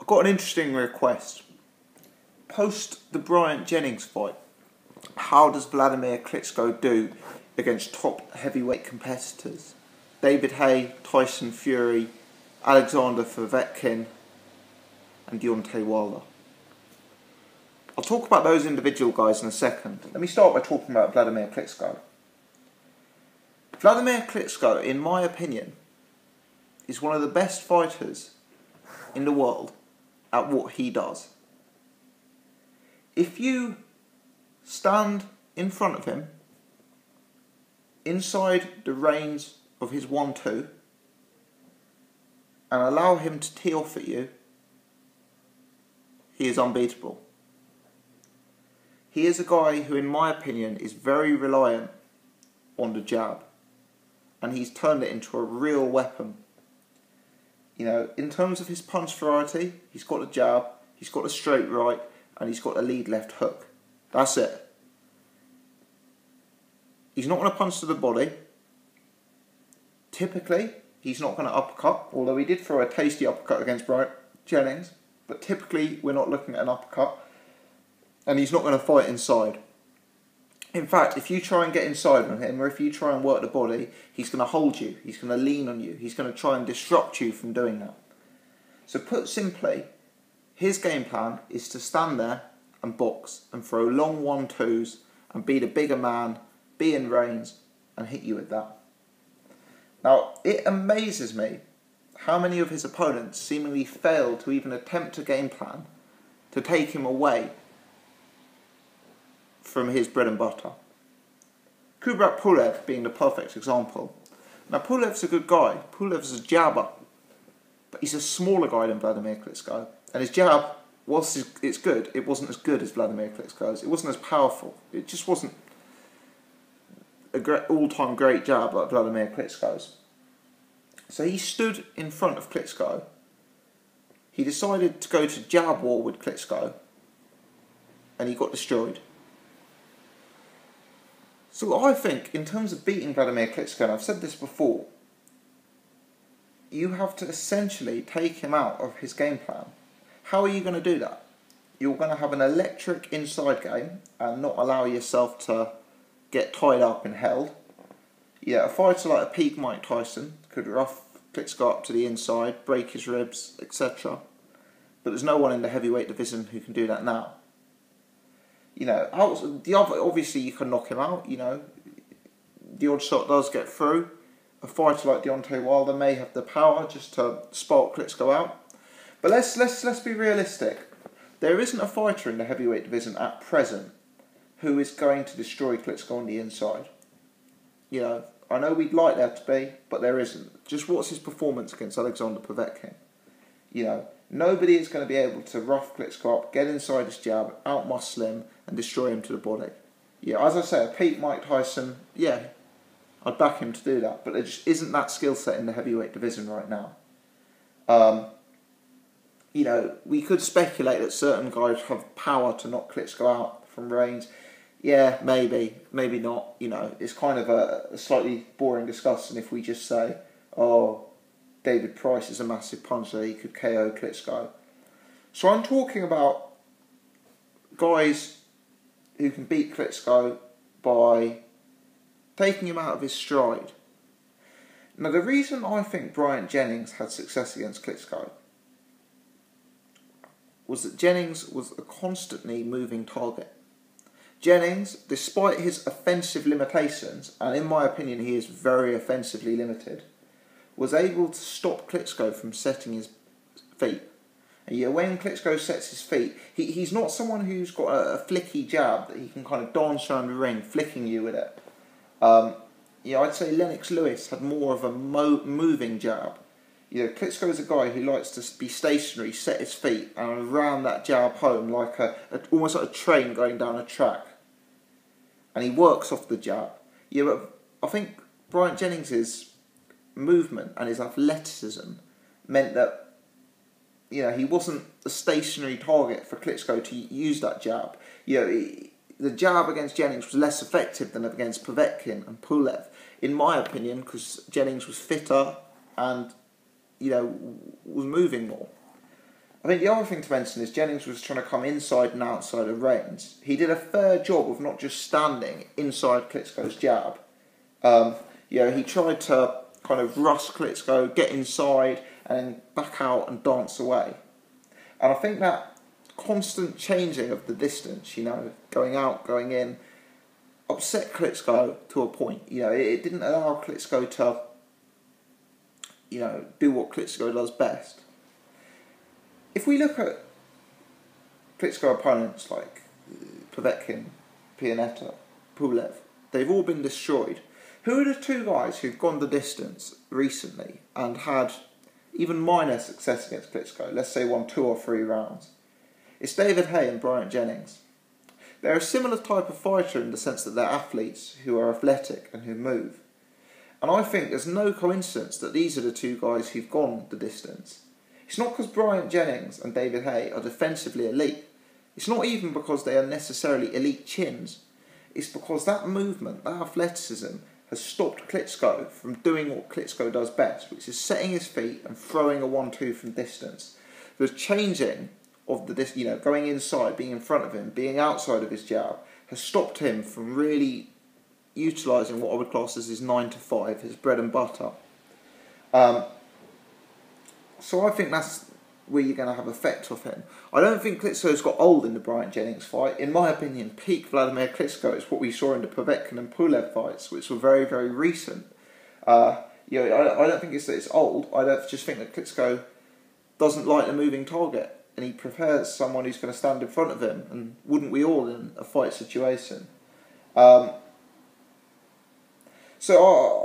I got an interesting request. Post the Bryant-Jennings fight, how does Wladamir Klitschko do against top heavyweight competitors? David Haye, Tyson Fury, Alexander Povetkin and Deontay Wilder. I'll talk about those individual guys in a second. Let me start by talking about Wladamir Klitschko. Wladamir Klitschko, in my opinion, is one of the best fighters in the world at what he does. If you stand in front of him, inside the range of his 1-2, and allow him to tee off at you, he is unbeatable. He is a guy who, in my opinion, is very reliant on the jab, and he's turned it into a real weapon. You know, in terms of his punch variety, he's got a jab, he's got a straight right, and he's got a lead left hook. That's it. He's not going to punch to the body. Typically, he's not going to uppercut, although he did throw a tasty uppercut against Bryant-Jennings, but typically we're not looking at an uppercut, and he's not going to fight inside. In fact, if you try and get inside on him, or if you try and work the body, he's going to hold you, he's going to lean on you, he's going to try and disrupt you from doing that. So put simply, his game plan is to stand there and box and throw long 1-2s and be the bigger man, be in range and hit you with that. Now, it amazes me how many of his opponents seemingly fail to even attempt a game plan to take him away from his bread and butter. Kubrat Pulev being the perfect example. Now, Pulev's a good guy. Pulev's a jabber, but he's a smaller guy than Wladamir Klitschko. And his jab, whilst it's good, it wasn't as good as Wladamir Klitschko's. It wasn't as powerful. It just wasn't an all-time great jab like Wladamir Klitschko's. So he stood in front of Klitschko. He decided to go to jab war with Klitschko, and he got destroyed. So I think, in terms of beating Wladamir Klitschko, and I've said this before, you have to essentially take him out of his game plan. How are you going to do that? You're going to have an electric inside game and not allow yourself to get tied up and held. Yeah, a fighter like a peak Mike Tyson could rough Klitschko up to the inside, break his ribs, etc. But there's no one in the heavyweight division who can do that now. You know, obviously you can knock him out, you know. The odd shot does get through. A fighter like Deontay Wilder may have the power just to spark Klitschko out. But let's be realistic. There isn't a fighter in the heavyweight division at present who is going to destroy Klitschko on the inside. You know, I know we'd like there to be, but there isn't. Just what's his performance against Alexander Povetkin? You know, nobody is going to be able to rough Klitschko up, get inside his jab, out-muscle him, and destroy him to the body. Yeah, as I say, a peak Mike Tyson, yeah, I'd back him to do that, but there just isn't that skill set in the heavyweight division right now. You know, we could speculate that certain guys have power to knock Klitschko out from range. Yeah, maybe not. You know, it's kind of a slightly boring discussion if we just say, oh, David Price is a massive puncher, he could KO Klitschko. So I'm talking about guys who can beat Klitschko by taking him out of his stride. Now, the reason I think Bryant-Jennings had success against Klitschko was that Jennings was a constantly moving target. Jennings, despite his offensive limitations, and in my opinion he is very offensively limited, was able to stop Klitschko from setting his feet. And yeah, when Klitschko sets his feet, he's not someone who's got a flicky jab that he can kind of dance around the ring, flicking you with it. Yeah, I'd say Lennox Lewis had more of a moving jab. You know, Klitschko is a guy who likes to be stationary, set his feet, and ram that jab home like almost like a train going down a track. And he works off the jab. Yeah, but I think Bryant-Jennings' movement and his athleticism meant that, you know, he wasn't a stationary target for Klitschko to use that jab. You know, the jab against Jennings was less effective than against Povetkin and Pulev, in my opinion, because Jennings was fitter and, you know, was moving more. I think the other thing to mention is Jennings was trying to come inside and outside of range. He did a fair job of not just standing inside Klitschko's jab. He tried to kind of rush Klitschko, get inside, and then back out and dance away. And I think that constant changing of the distance, going out, going in, upset Klitschko to a point. It didn't allow Klitschko to, do what Klitschko does best. If we look at Klitschko opponents like Povetkin, Pianeta, Pulev, they've all been destroyed. Who are the two guys who've gone the distance recently and had even minor success against Klitschko? Let's say won 2 or 3 rounds. It's David Haye and Bryant Jennings. They're a similar type of fighter in the sense that they're athletes who are athletic and who move. And I think there's no coincidence that these are the two guys who've gone the distance. It's not because Bryant Jennings and David Haye are defensively elite. It's not even because they are necessarily elite chins. It's because that movement, that athleticism, has stopped Klitschko from doing what Klitschko does best, which is setting his feet and throwing a 1-2 from distance. The changing of the going inside, being in front of him, being outside of his jab, has stopped him from really utilising what I would class as his 9 to 5, his bread and butter. So I think that's where you're going to have effect of him. I don't think Klitschko's got old in the Bryant Jennings fight. In my opinion, peak Wladamir Klitschko is what we saw in the Povetkin and Pulev fights, which were very, very recent. I don't think it's old. I just think that Klitschko doesn't like the moving target, and he prefers someone who's going to stand in front of him, and wouldn't we all in a fight situation? So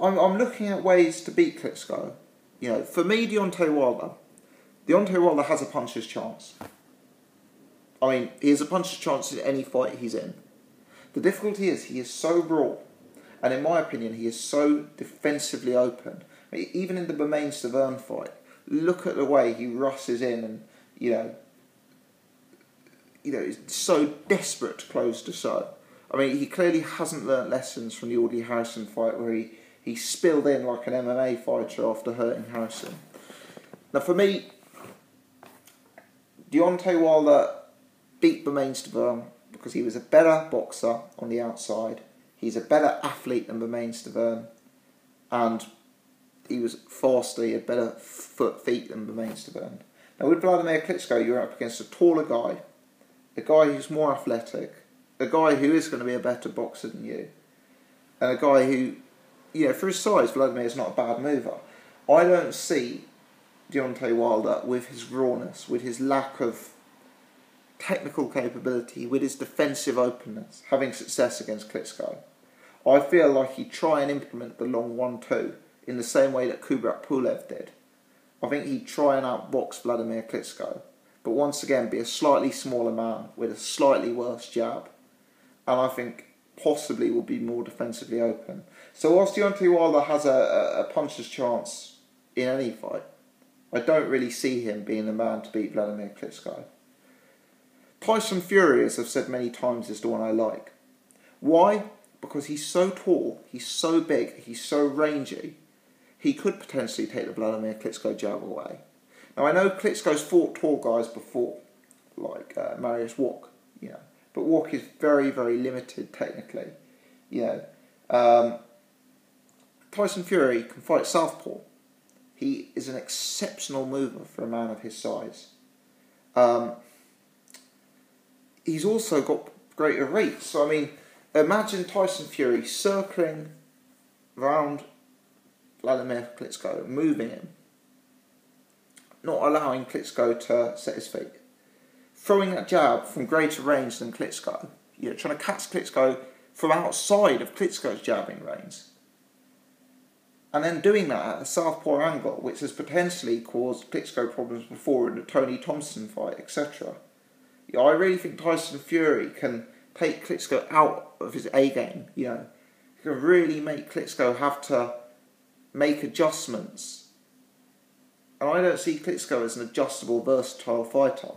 I'm looking at ways to beat Klitschko. For me, Deontay Wilder has a puncher's chance. I mean, he has a puncher's chance in any fight he's in. The difficulty is he is so raw, and in my opinion, he is so defensively open. I mean, even in the Bermain-Stavern fight, look at the way he rushes in and, is so desperate to close the show. I mean, he clearly hasn't learnt lessons from the Audley Harrison fight where he spilled in like an MMA fighter after hurting Harrison. Now, for me, Deontay Wilder beat Bermain-Stavern because he was a better boxer on the outside. He's a better athlete than Bermain-Stavern, and he was faster. He had better feet than Bermain-Stavern. Now, with Wladimir Klitschko, you're up against a taller guy, a guy who's more athletic, a guy who is going to be a better boxer than you, and a guy who, for his size, Wladimir is not a bad mover. I don't see Deontay Wilder, with his rawness, with his lack of technical capability, with his defensive openness, having success against Klitschko. I feel like he'd try and implement the long 1-2 in the same way that Kubrat Pulev did. I think he'd try and outbox Wladimir Klitschko, but once again be a slightly smaller man with a slightly worse jab, and I think possibly will be more defensively open. So whilst Deontay Wilder has a puncher's chance in any fight, I don't really see him being the man to beat Wladimir Klitschko. Tyson Fury, as I've said many times, is the one I like. Why? Because he's so tall, he's so big, he's so rangy, he could potentially take the Wladimir Klitschko jab away. Now, I know Klitschko's fought tall guys before, like Mariusz Wach, but Wach is very, very limited technically. Tyson Fury can fight southpaw. He is an exceptional mover for a man of his size. He's also got greater reach. So, I mean, imagine Tyson Fury circling around Wladimir Klitschko, moving him, not allowing Klitschko to set his feet, throwing that jab from greater range than Klitschko, trying to catch Klitschko from outside of Klitschko's jabbing range, and then doing that at a southpaw angle, which has potentially caused Klitschko problems before in the Tony Thompson fight, etc. I really think Tyson Fury can take Klitschko out of his A game. He can really make Klitschko have to make adjustments. And I don't see Klitschko as an adjustable, versatile fighter.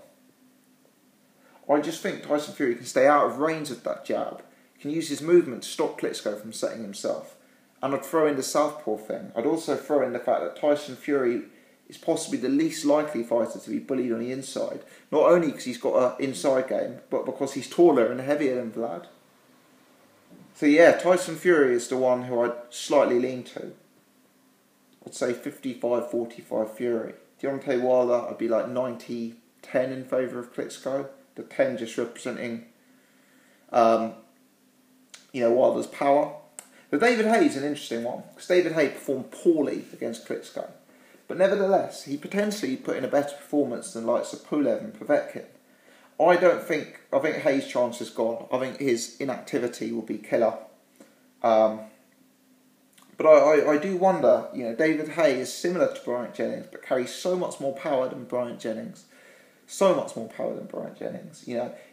I just think Tyson Fury can stay out of range of that jab, can use his movement to stop Klitschko from setting himself. And I'd throw in the southpaw thing. I'd also throw in the fact that Tyson Fury is possibly the least likely fighter to be bullied on the inside. Not only because he's got an inside game, but because he's taller and heavier than Vlad. So yeah, Tyson Fury is the one who I'd slightly lean to. I'd say 55-45 Fury. Deontay Wilder, I'd be like 90-10 in favour of Klitschko. The 10 just representing, Wilder's power. But David Haye is an interesting one, because David Haye performed poorly against Klitschko. But nevertheless, he potentially put in a better performance than likes of Pulev and Povetkin. I think Haye's chance is gone. I think his inactivity will be killer. But I do wonder, David Haye is similar to Bryant Jennings, but carries so much more power than Bryant Jennings. So much more power than Bryant Jennings.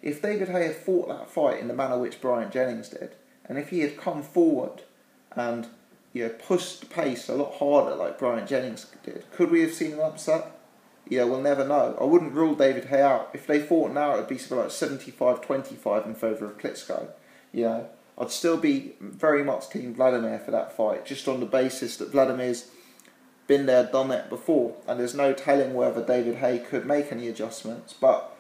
If David Haye had fought that fight in the manner which Bryant Jennings did, and if he had come forward and pushed the pace a lot harder like Bryant Jennings did, could we have seen an upset? We'll never know. I wouldn't rule David Haye out. If they fought now, it would be something like 75-25 in favour of Klitschko. I'd still be very much team Wladimir for that fight, just on the basis that Vladimir's been there, done it before, and there's no telling whether David Haye could make any adjustments. But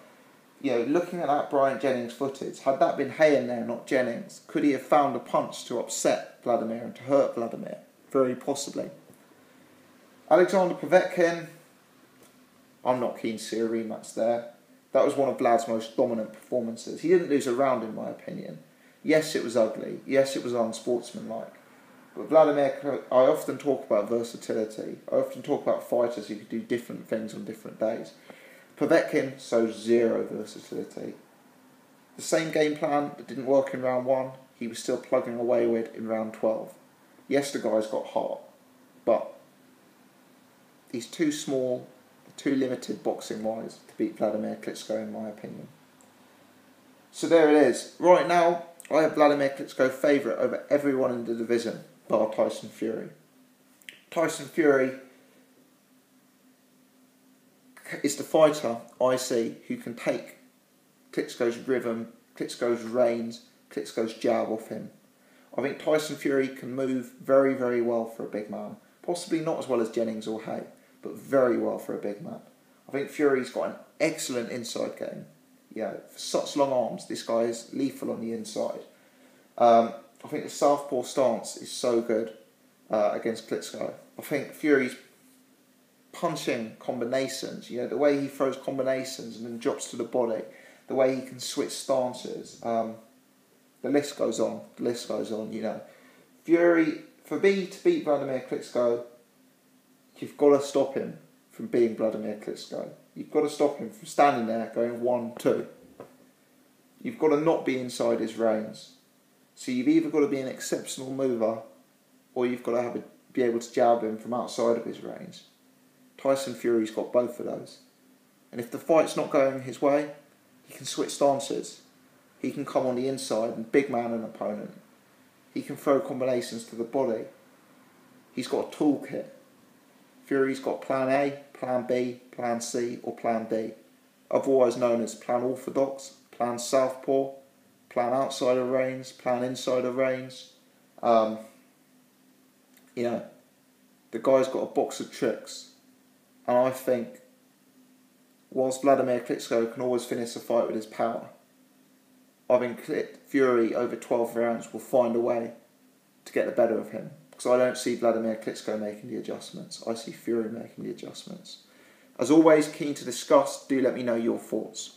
looking at that Bryant Jennings footage, had that been Haye in there, not Jennings, could he have found a punch to upset Wladimir and to hurt Wladimir? Very possibly. Alexander Povetkin, I'm not keen to see a rematch there. That was one of Vlad's most dominant performances. He didn't lose a round, in my opinion. Yes, it was ugly. Yes, it was unsportsmanlike. But Wladimir, I often talk about versatility. I often talk about fighters who could do different things on different days. Povetkin shows zero versatility. The same game plan that didn't work in round 1, he was still plugging away with in round 12. Yes, the guy's got heart, but he's too small, too limited boxing-wise to beat Wladimir Klitschko, in my opinion. So there it is. Right now, I have Wladimir Klitschko favourite over everyone in the division, bar Tyson Fury. Tyson Fury is the fighter I see who can take Klitschko's rhythm, Klitschko's reins, Klitschko's jab off him. I think Tyson Fury can move very, very well for a big man. Possibly not as well as Jennings or Haye, but very well for a big man. I think Fury's got an excellent inside game. For such long arms, this guy is lethal on the inside. I think the southpaw stance is so good against Klitschko. I think Fury's punching combinations, the way he throws combinations and then drops to the body, the way he can switch stances, the list goes on, Fury, for me to beat Wladimir Klitschko, you've got to stop him from being Wladimir Klitschko. You've got to stop him from standing there going 1-2. You've got to not be inside his reins. So you've either got to be an exceptional mover, or you've got to be able to jab him from outside of his range. Tyson Fury's got both of those. And if the fight's not going his way, he can switch stances. He can come on the inside and big man an opponent. He can throw combinations to the body. He's got a toolkit. Fury's got plan A, plan B, plan C or plan D. Otherwise known as plan orthodox, plan southpaw, plan outside of range, plan inside of range. The guy's got a box of tricks. And I think, whilst Wladimir Klitschko can always finish a fight with his power, I think Fury over 12 rounds will find a way to get the better of him. Because I don't see Wladimir Klitschko making the adjustments. I see Fury making the adjustments. As always, keen to discuss. Do let me know your thoughts.